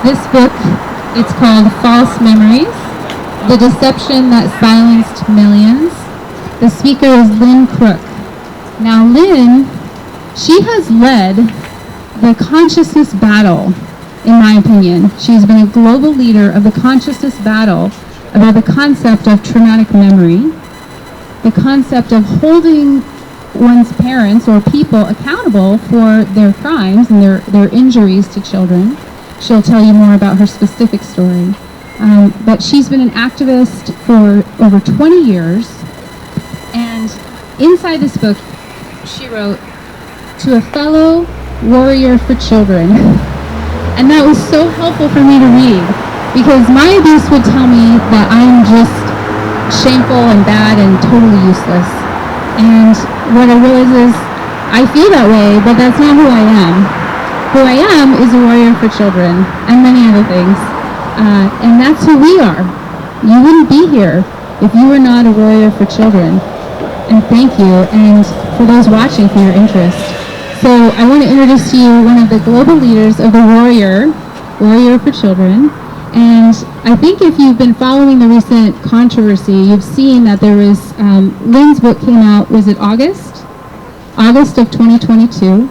This book, it's called False Memories, The Deception That Silenced Millions. The speaker is Lynn Brook. Now Lynn, she has led the consciousness battle, in my opinion. She's been a global leader of the consciousness battle about the concept of traumatic memory, the concept of holding one's parents or people accountable for their crimes and their injuries to children. She'll tell you more about her specific story. But she's been an activist for over 20 years. And inside this book, she wrote, "To a fellow warrior for children." And that was so helpful for me to read, because my abuse would tell me that I'm just shameful and bad and totally useless. And what I realize is I feel that way, but that's not who I am. Who I am is a warrior for children and many other things. And that's who we are. You wouldn't be here if you were not a warrior for children. And thank you, and for those watching, for your interest. So I want to introduce to you one of the global leaders of the Warrior for Children. And I think if you've been following the recent controversy, you've seen that there was, Lynn's book came out, was it August of 2022.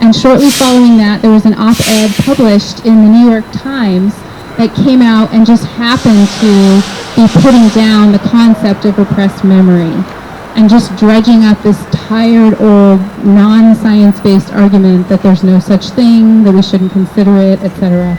And shortly following that, there was an op-ed published in the New York Times that came out and just happened to be putting down the concept of repressed memory and just dredging up this tired old non-science-based argument that there's no such thing, that we shouldn't consider it, etc.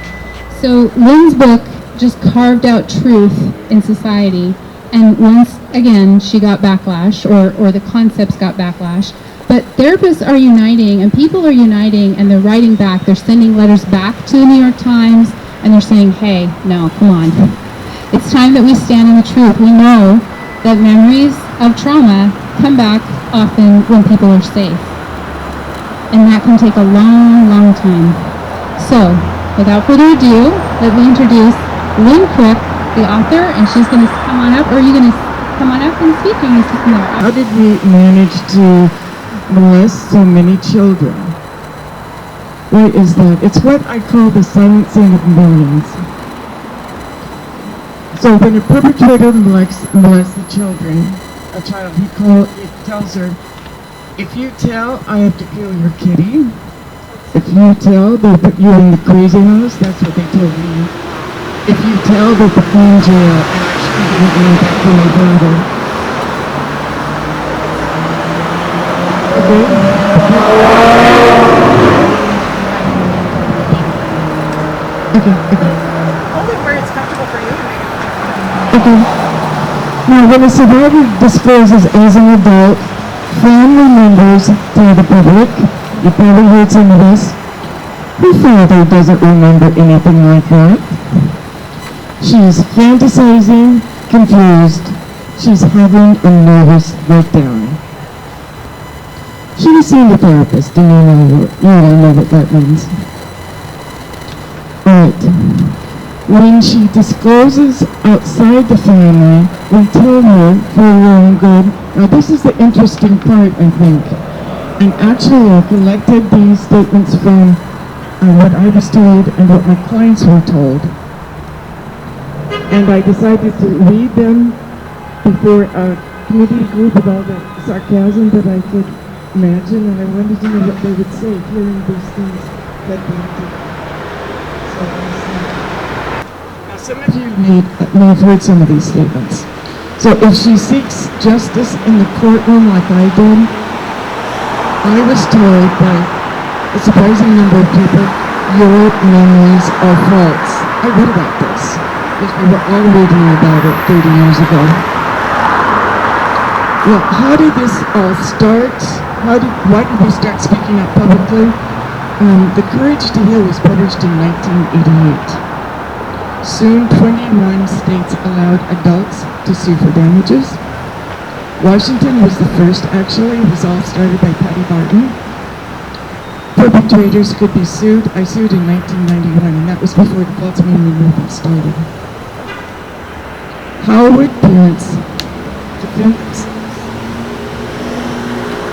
So Lynn's book just carved out truth in society, and once again she got backlash, or the concepts got backlash. But therapists are uniting, and people are uniting, and they're writing back. They're sending letters back to the New York Times, and they're saying, hey, no, come on. It's time that we stand in the truth. We know that memories of trauma come back often when people are safe. And that can take a long, long time. So, without further ado, let me introduce Lynn Brook, the author, and she's going to come on up, or are you going to come on up and speak? Or are you speaking there? How did we manage to molest so many children? Why is that? It's what I call the silencing of millions. So when a perpetrator molests the children, a child, it tells her, if you tell, I have to kill your kitty. If you tell, they'll put you in the crazy house. That's what they told me. If you tell, they'll put you in jail. And I actually didn't know that from my brother. Okay? Okay. Only where it's comfortable for you. Okay. Now, when a survivor discloses as an adult, family members tell the public, you probably heard some of this, her father doesn't remember anything like that. She's fantasizing, confused. She's having a nervous breakdown. She's seen a therapist, and you don't know what that means. Alright. When she discloses outside the family, we tell her for her own good. Now this is the interesting part, I think. And actually I collected these statements from what I was told and what my clients were told. And I decided to read them before a committee group with all the sarcasm that I could imagine, and I wanted to know what they would say hearing these things that they did. Some of you may have heard some of these statements. So if she seeks justice in the courtroom like I did, I was told by a surprising number of people, your memories are false. I read about this, because we were all reading about it 30 years ago. Well, how did this all start? Why did we start speaking up publicly? The Courage to Heal was published in 1988. Soon, 21 states allowed adults to sue for damages. Washington was the first, actually. It was all started by Patty Barton. Perpetrators could be sued. I sued in 1991, and that was before the false memory movement started. How would parents defend themselves?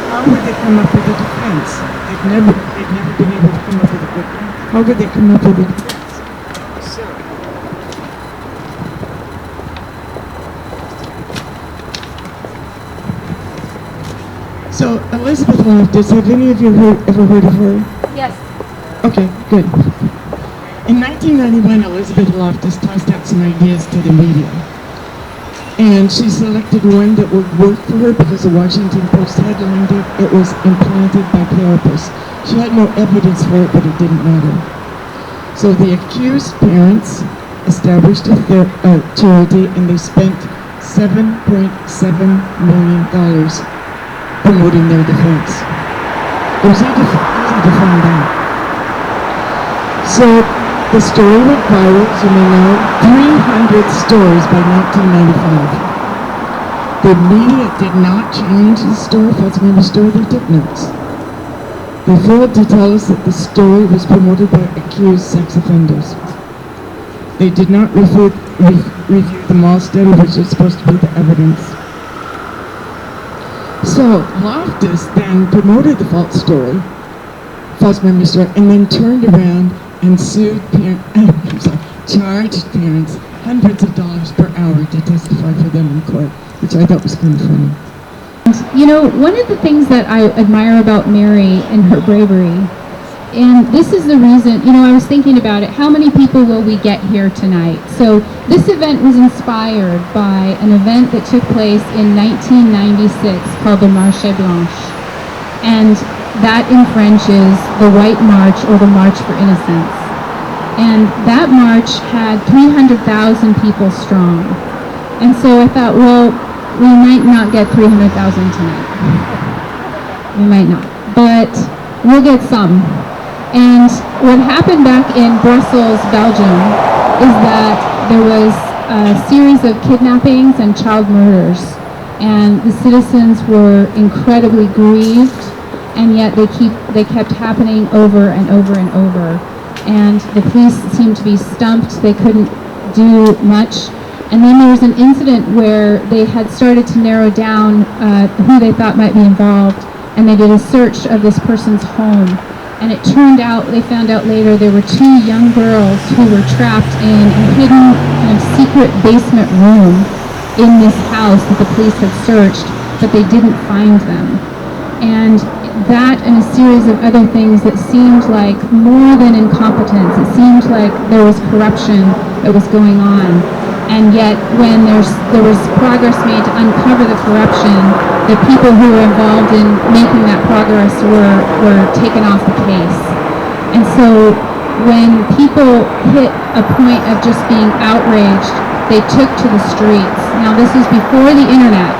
How would they come up with a defense? They've never been able to come up with a good one. How would they come up with a defense? So, Elizabeth Loftus, have any of you ever heard of her? Yes. Okay, good. In 1991, Elizabeth Loftus tossed out some ideas to the media. And she selected one that would work for her because the Washington Post headlined it. It was implanted by therapists. She had no evidence for it, but it didn't matter. So the accused parents established a charity, and they spent $7.7 million promoting their defense. It was easy to find out. So the story went viral, as you may know, 300 stories by 1995. The media did not change the story, the story, they took notes. They failed to tell us that the story was promoted by accused sex offenders. They did not review the mall study, which is supposed to be the evidence. So Loftus then promoted the false memory story, and then turned around and charged parents hundreds of dollars per hour to testify for them in court, which I thought was kind of funny. You know, one of the things that I admire about Mary and her bravery, and this is the reason, you know, I was thinking about it, how many people will we get here tonight? So this event was inspired by an event that took place in 1996 called the Marche Blanche. And that in French is the White March or the March for Innocence. And that march had 300,000 people strong. And so I thought, well, we might not get 300,000 tonight. We might not, but we'll get some. And what happened back in Brussels, Belgium, is that there was a series of kidnappings and child murders. And the citizens were incredibly grieved, and yet they kept happening over and over and over. And the police seemed to be stumped. They couldn't do much. And then there was an incident where they had started to narrow down who they thought might be involved, and they did a search of this person's home. And it turned out, they found out later, there were 2 young girls who were trapped in a hidden kind of secret basement room in this house that the police had searched, but they didn't find them. And that and a series of other things that seemed like more than incompetence. It seemed like there was corruption that was going on. And yet when there was progress made to uncover the corruption, the people who were involved in making that progress were taken off the case. And so when people hit a point of just being outraged, they took to the streets. Now this was before the internet.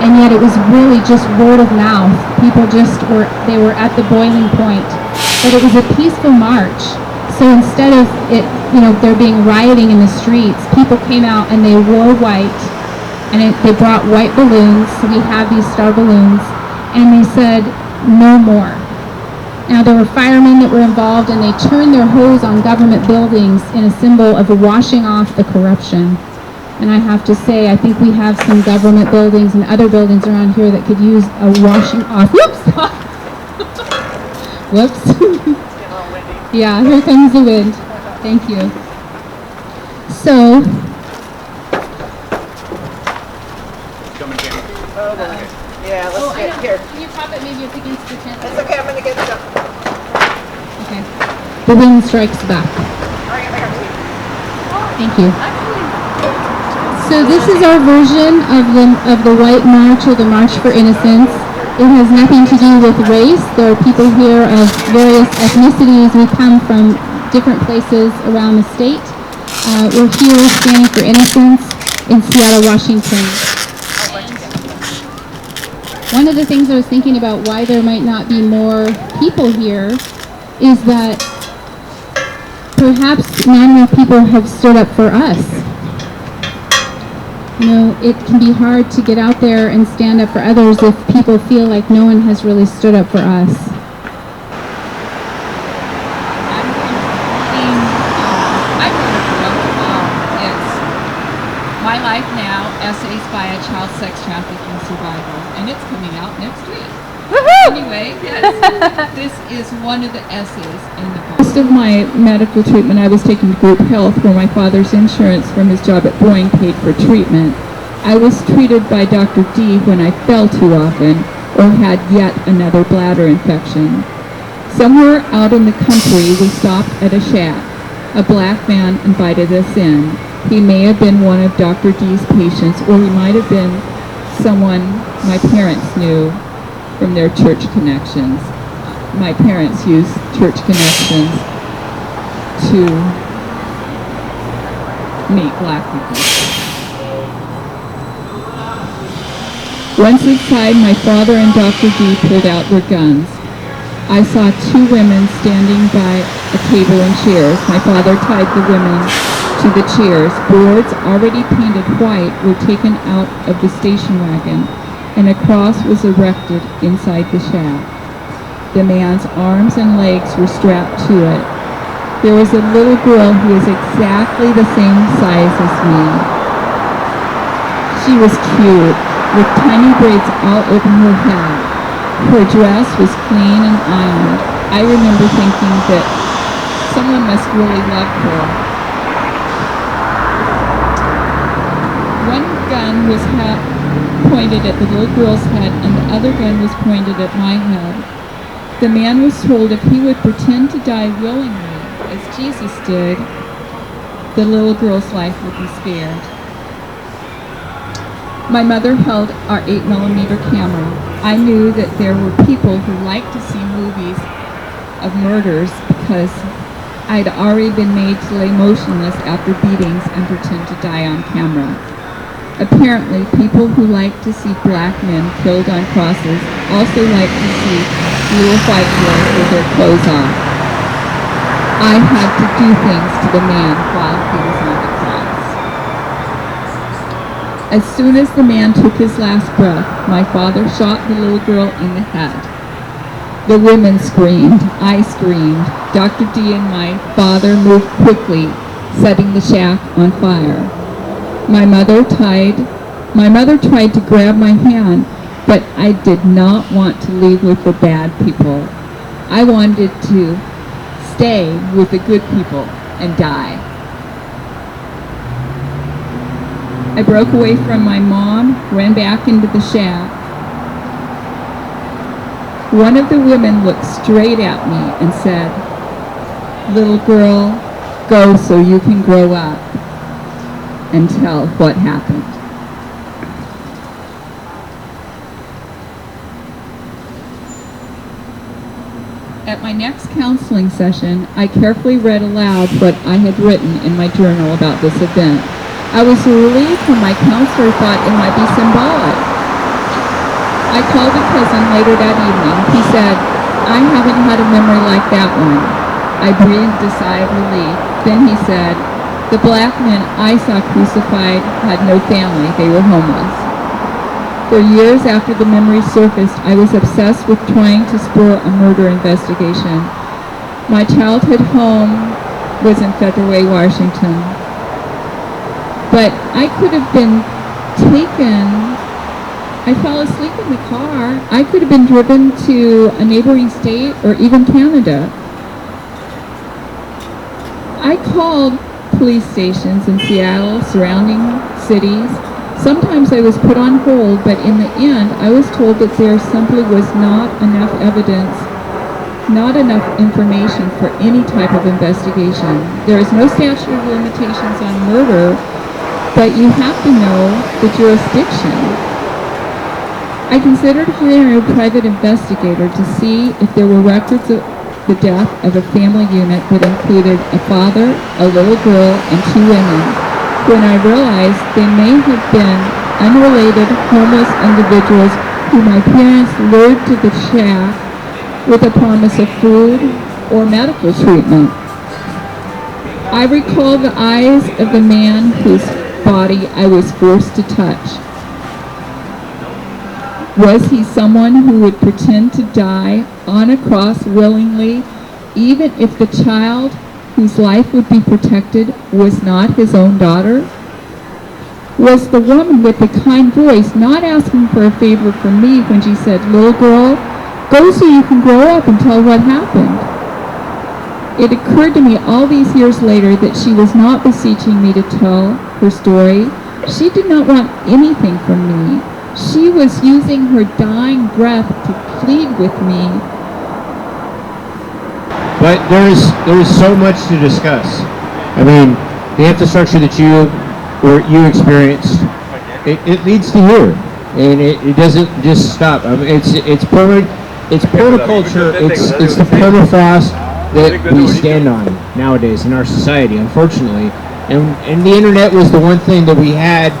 And yet it was really just word of mouth. People they were at the boiling point. But it was a peaceful march. So instead of it, there being rioting in the streets, people came out and they wore white, and they brought white balloons. So we have these star balloons, and they said, "No more." Now there were firemen that were involved, and they turned their hose on government buildings in a symbol of washing off the corruption. And I have to say, I think we have some government buildings and other buildings around here that could use a washing off. Whoops! Whoops. Yeah, here comes the wind. Thank you. So, Yeah, let's get here. Can you prop it maybe up against the tent? It's okay, I'm gonna get it up. Okay. The wind strikes back. All right, I got you. Thank you. So this is our version of the White March or the March for Innocence. It has nothing to do with race. There are people here of various ethnicities. We come from different places around the state. We're here standing for innocence in Seattle, Washington. One of the things I was thinking about why there might not be more people here is that perhaps not enough people have stood up for us. It can be hard to get out there and stand up for others if people feel like no one has really stood up for us. It's My Life Now, Essays by a Child Sex Trafficking Survivor, and it's coming out next week. Anyway, yes, this is one of the essays in the book. Most of my medical treatment, I was taking group health where my father's insurance from his job at Boeing paid for treatment. I was treated by Dr. D when I fell too often, or had yet another bladder infection. Somewhere out in the country, we stopped at a shack. A black man invited us in. He may have been one of Dr. D's patients, or he might have been someone my parents knew from their church connections. My parents used church connections to meet black people. Once inside, my father and Dr. D pulled out their guns. I saw two women standing by a table and chairs. My father tied the women to the chairs. Boards already painted white were taken out of the station wagon, and a cross was erected inside the shack. The man's arms and legs were strapped to it. There was a little girl who was exactly the same size as me. She was cute, with tiny braids all over her head. Her dress was clean and ironed. I remember thinking that someone must really love her. One gun was pointed at the little girl's head, and the other gun was pointed at my head. The man was told if he would pretend to die willingly, as Jesus did, the little girl's life would be spared. My mother held our 8mm camera. I knew that there were people who liked to see movies of murders because I'd already been made to lay motionless after beatings and pretend to die on camera. Apparently, people who like to see black men killed on crosses also like to see little white girls with their clothes off. I had to do things to the man while he was on the cross. As soon as the man took his last breath, my father shot the little girl in the head. The women screamed. I screamed. Dr. D and my father moved quickly, setting the shack on fire. My mother tried to grab my hand, but I did not want to leave with the bad people. I wanted to stay with the good people and die. I broke away from my mom, ran back into the shack. One of the women looked straight at me and said, "Little girl, go so you can grow up and tell what happened." At my next counseling session, I carefully read aloud what I had written in my journal about this event. I was relieved when my counselor thought it might be symbolic. I called a cousin later that evening. He said, "I haven't had a memory like that one." I breathed a sigh of relief. Then he said, "The black men I saw crucified had no family. They were homeless." For years after the memory surfaced, I was obsessed with trying to spur a murder investigation. My childhood home was in Federal Way, Washington. But I could have been taken. I fell asleep in the car. I could have been driven to a neighboring state or even Canada. I called police stations in Seattle, surrounding cities. Sometimes I was put on hold, but in the end, I was told that there simply was not enough evidence, not enough information for any type of investigation. There is no statute of limitations on murder, but you have to know the jurisdiction. I considered hiring a private investigator to see if there were records of the death of a family unit that included a father, a little girl, and two women, when I realized they may have been unrelated homeless individuals who my parents lured to the shack with a promise of food or medical treatment. I recall the eyes of the man whose body I was forced to touch. Was he someone who would pretend to die on a cross willingly, even if the child whose life would be protected was not his own daughter? Was the woman with the kind voice not asking for a favor from me when she said, "Little girl, go so you can grow up and tell what happened"? It occurred to me all these years later that she was not beseeching me to tell her story. She did not want anything from me. She was using her dying breath to plead with me. But there is so much to discuss. I mean, the infrastructure that you experienced, it leads to here, and it doesn't just stop. I mean, it's permaculture. It's the permafrost that we stand on nowadays in our society, unfortunately. And the internet was the one thing that we had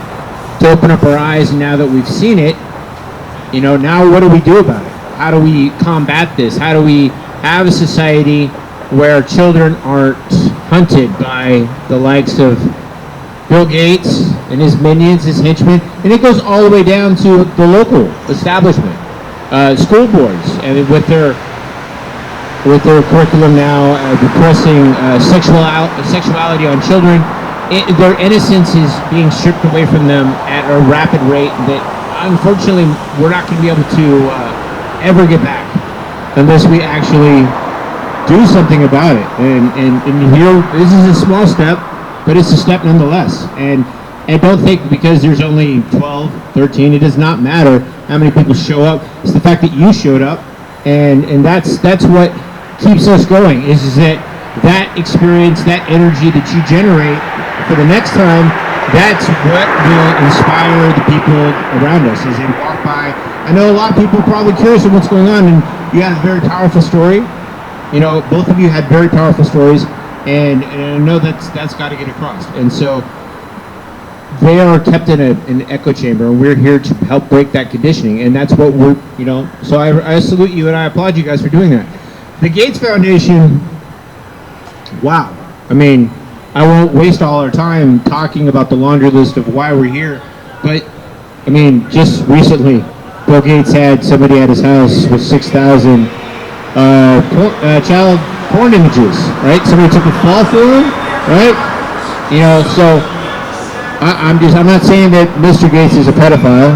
to open up our eyes, and now that we've seen it, now what do we do about it? How do we combat this? How do we have a society where children aren't hunted by the likes of Bill Gates and his minions, his henchmen, and it goes all the way down to the local establishment, school boards, and with their curriculum now repressing sexuality on children. Their innocence is being stripped away from them at a rapid rate that unfortunately we're not going to be able to ever get back unless we actually do something about it. And here, this is a small step, but it's a step nonetheless. And don't think because there's only 12, 13, it does not matter how many people show up. It's the fact that you showed up, and that's what keeps us going, is that experience, that energy that you generate for the next time, that's what will inspire the people around us as they walk by. I know a lot of people are probably curious of what's going on, and you had a very powerful story. Both of you had very powerful stories, and I know that's got to get across. And so they are kept in an echo chamber, and we're here to help break that conditioning, and that's what we're, so I salute you, and I applaud you guys for doing that. The Gates Foundation, wow. I mean, I won't waste all our time talking about the laundry list of why we're here, but, I mean, just recently, Bill Gates had somebody at his house with 6,000 child porn images, right? Somebody took a fall for him, right? So I'm not saying that Mr. Gates is a pedophile,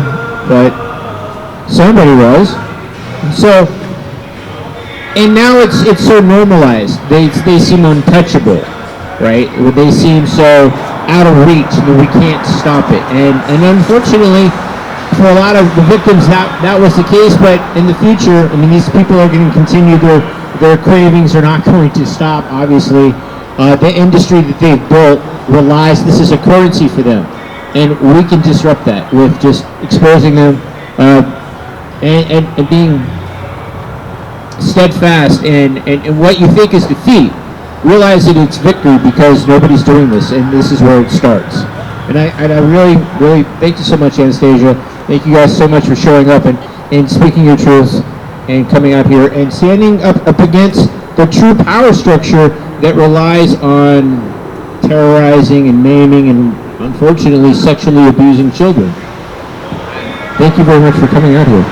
but somebody was. So, and now it's so normalized. They seem untouchable, right? They seem so out of reach that we can't stop it. And unfortunately, for a lot of the victims, that was the case. But in the future, I mean, these people are going to continue their cravings are not going to stop. Obviously, the industry that they've built relies. This is a currency for them, and we can disrupt that with just exposing them and being steadfast and what you think is defeat, realize that it's victory because nobody's doing this, and this is where it starts. And I really thank you so much, Anastasia. Thank you guys so much for showing up and speaking your truths and coming out here and standing up against the true power structure that relies on terrorizing and maiming and unfortunately sexually abusing children. Thank you very much for coming out here.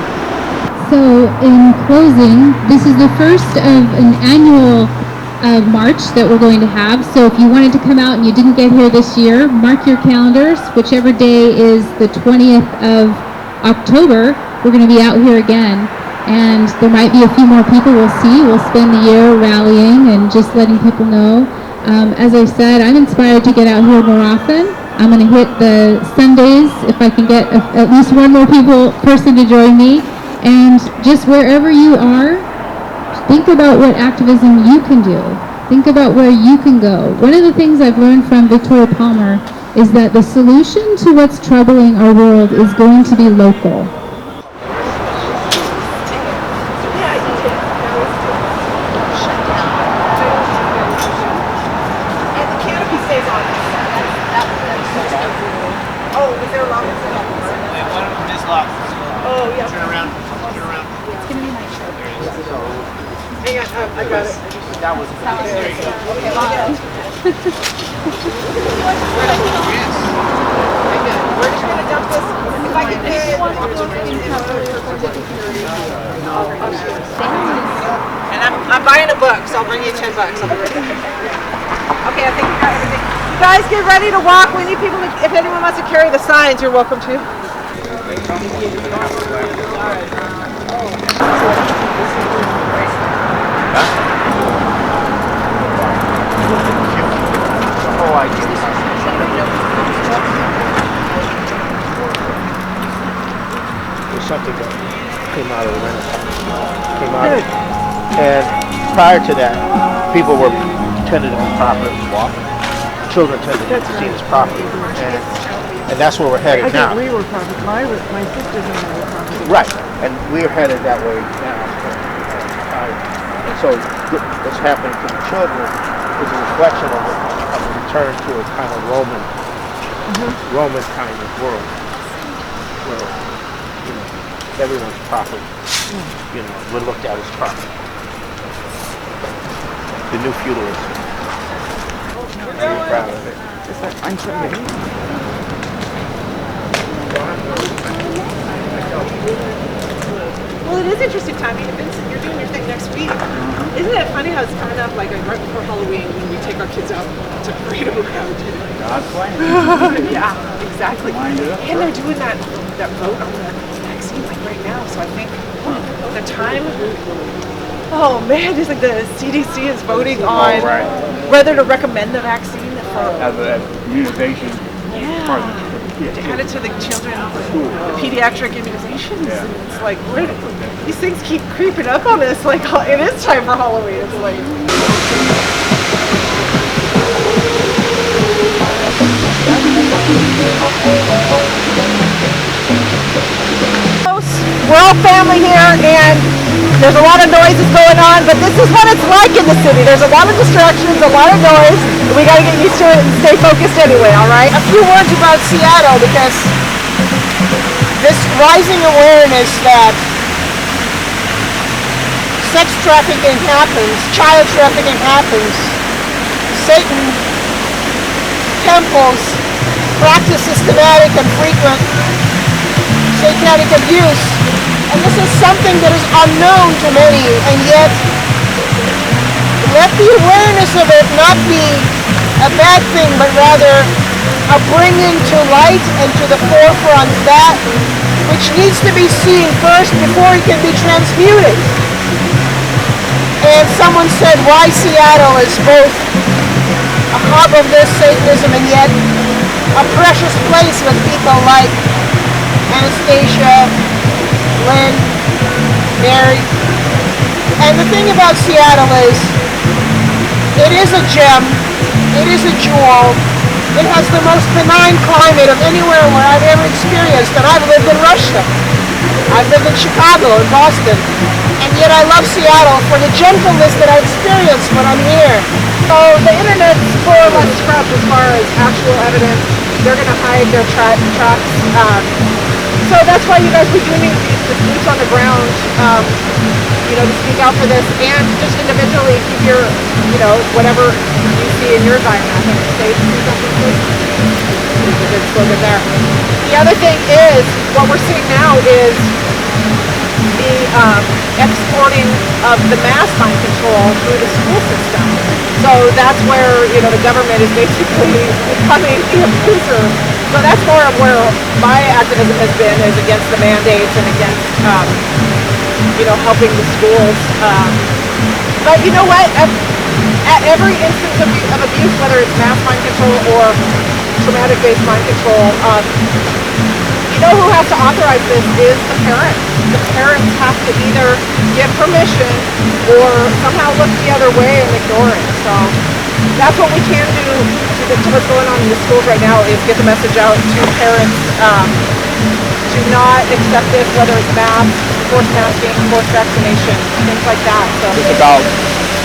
So in closing, this is the first of an annual march that we're going to have. So if you wanted to come out and you didn't get here this year, mark your calendars. Whichever day is the 20th of October, we're going to be out here again. And there might be a few more people we'll see. We'll spend the year rallying and just letting people know. As I said, I'm inspired to get out here more often. I'm going to hit the Sundays if I can get at least one more person to join me. And just wherever you are, think about what activism you can do. Think about where you can go. One of the things I've learned from Victoria Palmer is that the solution to what's troubling our world is going to be local. And the canopy stays on. Oh, is there a lot of Oh, yeah. Turn around. It's going to be my shirt. Hang on, I got it. That was Okay, bye. We're just going to dump this. If I can pay it. And I'm buying a book, so I'll bring you $10. I'll be right back. Okay, I think we got everything. You guys get ready to walk. We need people to, if anyone wants to carry the signs, you're welcome to. something that came out of the Renaissance. And prior to that, people were tended to be proper. Children tended to be seen as property, and that's where we're headed now. We were property. My sisters and I were property. Right, and we're headed that way now. And so what's happening to the children is a reflection of a return to a kind of Roman kind of world, where everyone's property. We're looked at as property. The new feudalism. I'm proud of it. I'm sorry. Well, it is interesting, Tommy. Vincent, you're doing your thing next week. Isn't it funny how it's coming up like right before Halloween when we take our kids out to freedom around it? God's plan. Yeah, exactly. And they're doing that vote on the vaccine like right now. So I think the time. Oh man, just like the CDC is voting on whether to recommend the vaccine for as immunization. Yeah. To add it to the children, the pediatric immunizations. Yeah. And it's like, these things keep creeping up on us. Like, it is time for Halloween. It's like. We're all family here, and there's a lot of noises going on, but this is what it's like in the city. There's a lot of distractions, a lot of noise, and we got to get used to it and stay focused anyway, all right? A few words about Seattle, because this rising awareness that sex trafficking happens, child trafficking happens, Satan temples practice systematic and frequent satanic abuse. And this is something that is unknown to many, and yet let the awareness of it not be a bad thing, but rather a bringing to light and to the forefront that which needs to be seen first before it can be transmuted. And someone said, why Seattle is both a hub of this Satanism and yet a precious place with people like Anastasia, Lynn, Mary. And the thing about Seattle is, it is a gem, it is a jewel, it has the most benign climate of anywhere where I've ever experienced, and I've lived in Russia, I've lived in Chicago and Boston, and yet I love Seattle for the gentleness that I experience when I'm here. So the internet's more or less scrubbed as far as actual evidence. They're going to hide their tracks. So that's why you guys be doing these boots on the ground, to speak out for this, and just individually keep your, whatever you see in your environment. I think safe. There's a good slogan there. The other thing is, what we're seeing now is the exporting of the mass mind control through the school system. So that's where, the government is basically becoming the abuser. So that's more of where my activism has been, is against the mandates and against, helping the schools. But you know what? At every instance of abuse, whether it's mass mind control or traumatic-based mind control, you know who has to authorize this is the parents. The parents have to either give permission or somehow look the other way and ignore it. So that's what we can do to what's going on in the schools right now, is get the message out to parents to not accept this, whether it's masks, forced masking, forced vaccination, things like that. So it's about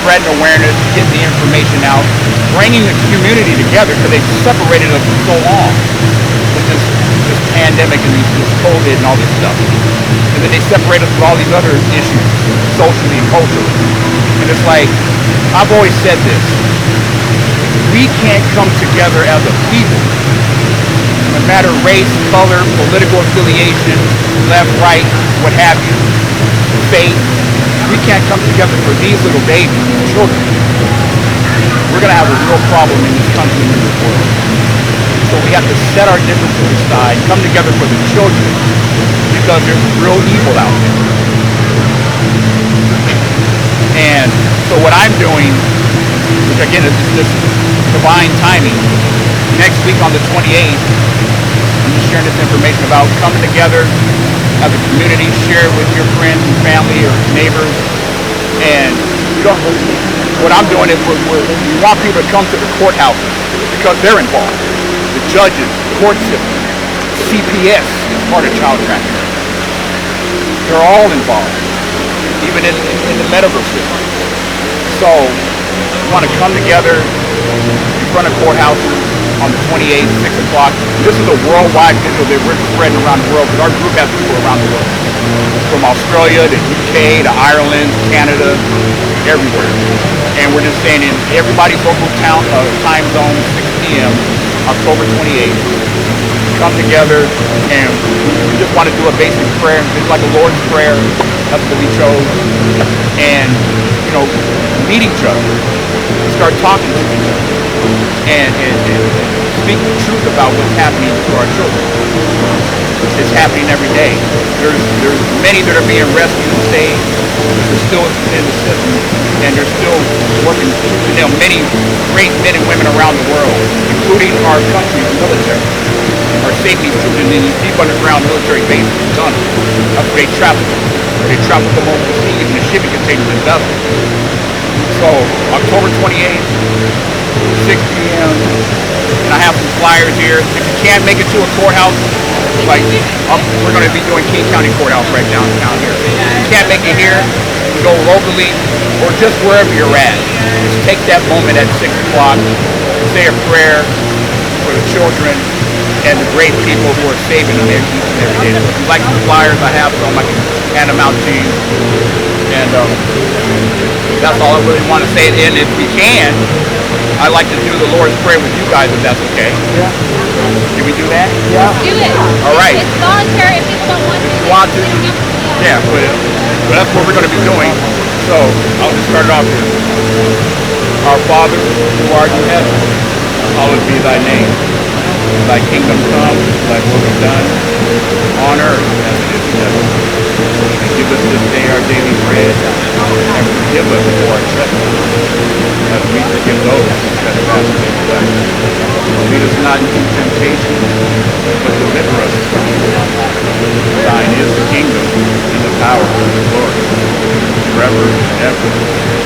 spreading awareness, getting the information out, bringing the community together, because they've separated us for so long with this pandemic and this COVID and all this stuff. And then they separate us with all these other issues, socially and culturally. And it's like, I've always said this, we can't come together as a people, no matter race, color, political affiliation, left, right, what have you, faith. We can't come together for these little babies, children. We're going to have a real problem in this country and in this world. So we have to set our differences aside, come together for the children, because there's real evil out there. And so what I'm doing, which again is just divine timing, next week on the 28th, I'm just sharing this information about coming together, as a community, share it with your friends and family or neighbors. And you don't, what I'm doing is we want people to come to the courthouse because they're involved. The judges, the court system, CPS is part of child trafficking. They're all involved, even in the medical system. So we want to come together in front of courthouses on the 28th, 6 o'clock. This is a worldwide video that we're spreading around the world because our group has people around the world. From Australia to UK to Ireland, Canada, everywhere. And we're just saying in everybody's local time zone, 6 p.m., October 28th, come together and we just want to do a basic prayer. It's like a Lord's Prayer. That's what we chose. And, you know, meet each other. Start talking to each other. And speak the truth about what's happening to our children. It's happening every day. There's many that are being rescued and saved. They're still in the system, and they're still working. You know, many great men and women around the world, including our country's military, our safety troops in these deep underground military bases in Ghana. That's where they traffic them. They traffic them over the sea in the shipping containers and vessels. So October 28th, 6 p.m. And I have some flyers here. If you can't make it to a courthouse, like we're going to be doing King County Courthouse right downtown here. If you can't make it here, you go locally or just wherever you're at. Just take that moment at 6 o'clock, say a prayer for the children and the great people who are saving them each and every day. If you like the flyers, I have some. I can hand them out to you. And that's all I really want to say. And if we can, I'd like to do the Lord's Prayer with you guys, if that's okay. Yeah. Can we do that? Yeah. Do it. All right. It's voluntary if people don't want to. Want to? Yeah, but that's what we're going to be doing. So I'll just start it off here. Our Father, who art in heaven, hallowed be thy name. Thy kingdom come, thy will be done, on earth as it is in heaven. And give us this day our daily bread, and forgive us for our trespasses, as we forgive those who trespass against us. Lead us not into temptation, but deliver us from evil. Thine is the kingdom, and the power, and the glory, forever and ever.